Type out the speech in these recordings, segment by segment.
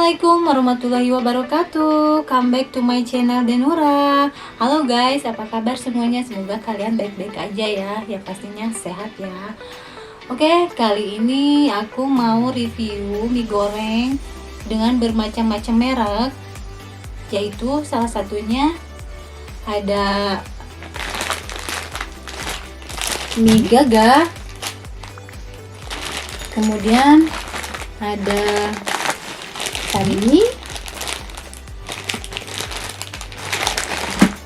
Assalamualaikum warahmatullahi wabarakatuh. Come back to my channel Denura. Halo guys, apa kabar semuanya? Semoga kalian baik-baik aja ya. Yang pastinya sehat ya. Oke, kali ini aku mau review mie goreng dengan bermacam-macam merek. Yaitu salah satunya ada mie Gaga. Kemudian ada Sari,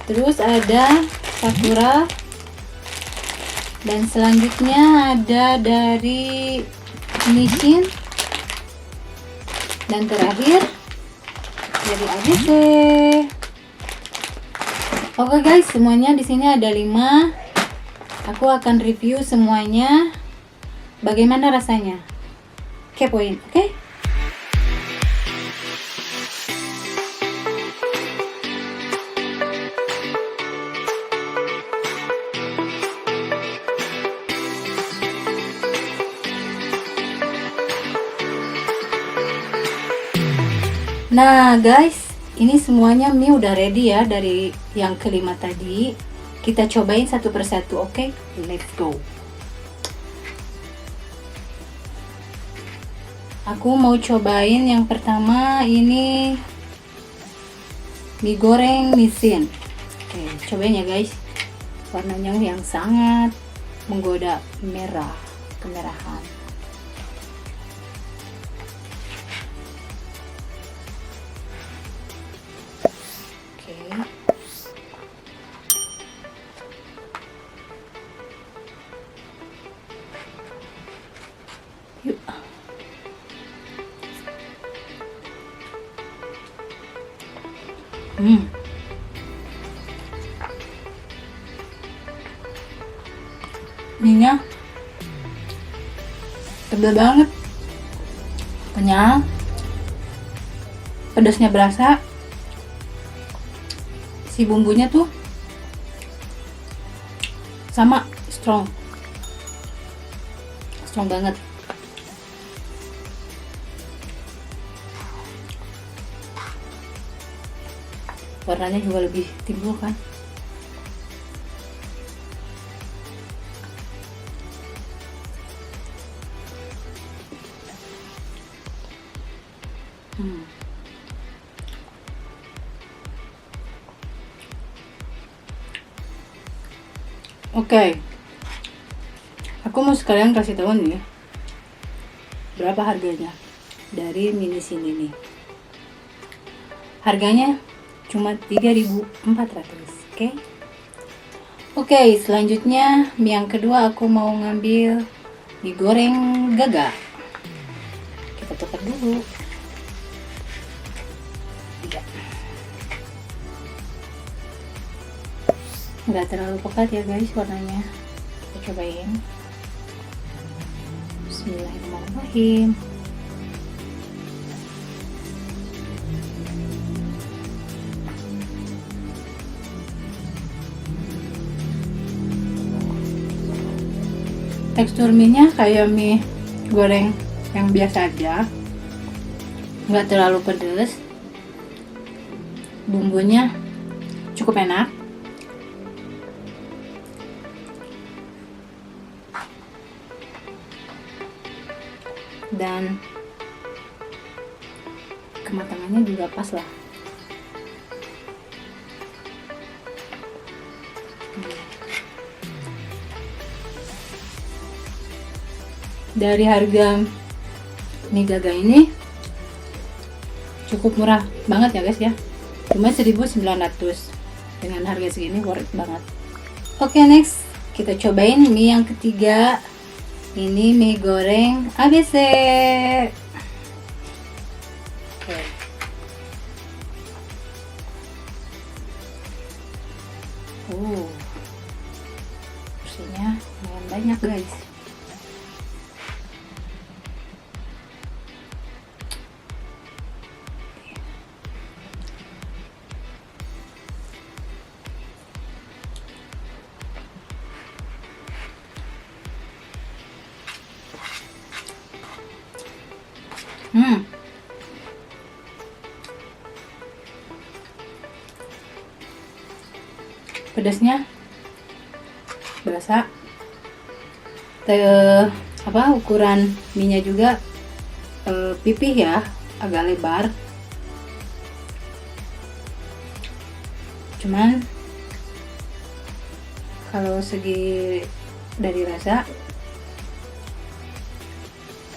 terus ada Sakura, dan selanjutnya ada dari Nissin, dan terakhir dari ABC. Oke guys, semuanya di sini ada 5. Aku akan review semuanya. Bagaimana rasanya? Kepoin, oke? Nah guys, ini semuanya mie udah ready ya dari yang kelima tadi. Kita cobain satu persatu, oke? Let's go. Aku mau cobain yang pertama ini mie goreng Nissin. Oke, cobain ya guys. Warnanya yang sangat menggoda, merah, kemerahan. Yuk. Minyak tebal banget, kenyal, pedasnya berasa, si bumbunya tuh sama strong banget. Warnanya juga lebih timbul kan. Oke, aku mau sekalian kasih tahu nih berapa harganya dari mie Nissin ini. Harganya cuma 3.400. Oke, selanjutnya mie yang kedua aku mau ngambil mie goreng Gaga. Kita tukar dulu. Nggak terlalu pekat ya guys warnanya. Kita cobain. Bismillahirrahmanirrahim. Tekstur mie-nya kayak mie goreng yang biasa aja, nggak terlalu pedas. Bumbunya cukup enak. Dan kematangannya juga pas lah. Dari harga mie Gaga ini cukup murah banget ya guys ya, cuma 1.900. Dengan harga segini worth it banget. Oke, next kita cobain mie yang ketiga. Ini mie goreng ABC. Oke. Porsinya lumayan banyak guys. pedasnya berasa. Ukuran mie-nya juga pipih ya, agak lebar. Cuman kalau segi dari rasa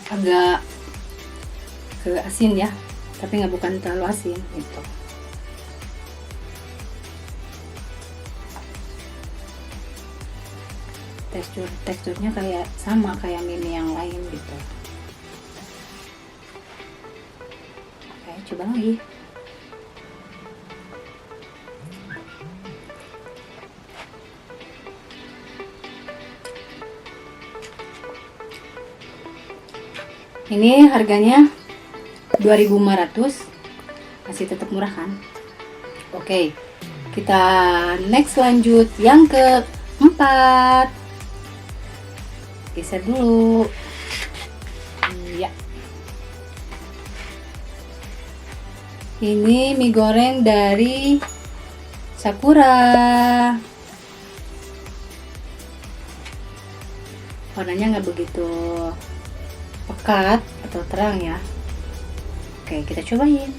agak ke asin ya, tapi bukan terlalu asin gitu. Teksturnya kayak sama kayak mie yang lain gitu. Oke, coba lagi. Ini harganya 2.500, masih tetap murah kan? Oke, kita next lanjut yang keempat. Geser dulu. Ya. Ini mie goreng dari Sakura. Warnanya nggak begitu pekat atau terang ya. Oke, kita cobain.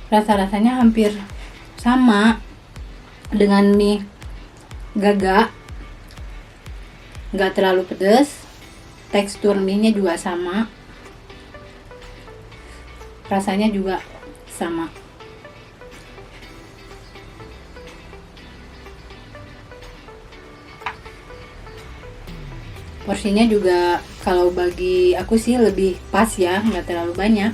Rasa-rasanya hampir sama dengan mie Gaga, nggak terlalu pedas. Tekstur mie-nya juga sama, rasanya juga sama. Porsinya juga kalau bagi aku sih lebih pas ya, nggak terlalu banyak.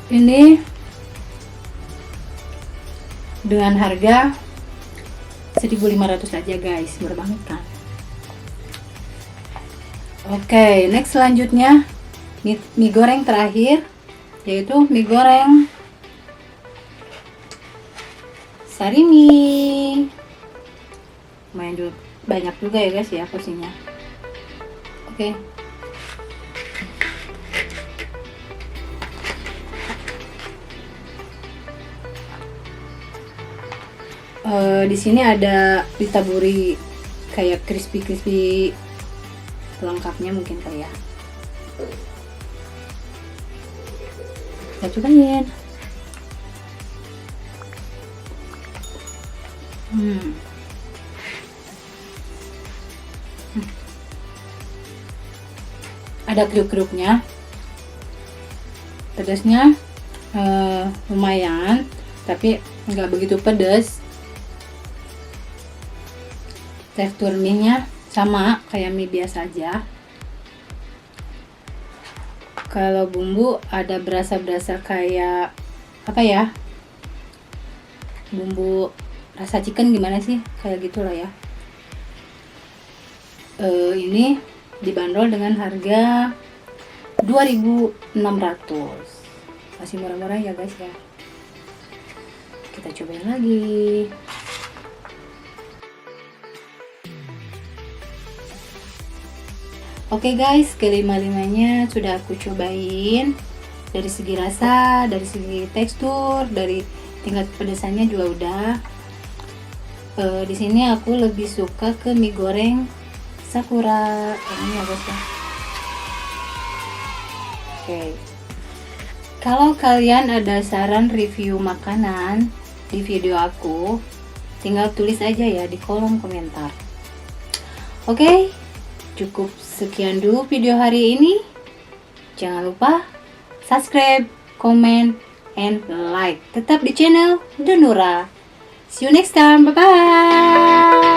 Ini dengan harga 1.500 aja guys, murah banget kan. Oke, next selanjutnya mie goreng terakhir, yaitu mie goreng Sarimi. Lumayan banyak juga ya guys ya porsinya. Oke. Di sini ada ditaburi kayak crispy pelengkapnya mungkin kali ya. Kita cobain. Ada kriuk-kriuknya, pedasnya lumayan, tapi nggak begitu pedas. Tekstur mie-nya sama kayak mie biasa aja. Kalau bumbu ada berasa-berasa kayak apa ya, bumbu rasa chicken gimana sih, kayak gitulah ya. Ini dibanderol dengan harga 2.600, masih murah-murah ya guys ya. Kita cobain lagi. Oke guys, kelima-limanya sudah aku cobain. Dari segi rasa, dari segi tekstur, dari tingkat pedasannya juga udah. Di sini aku lebih suka ke mie goreng Sakura ini ya guys ya. Oke. Kalau kalian ada saran review makanan di video aku, tinggal tulis aja ya di kolom komentar. Oke. Cukup sekian dulu video hari ini. Jangan lupa subscribe, comment, and like. Tetap di channel Denura. See you next time. Bye-bye.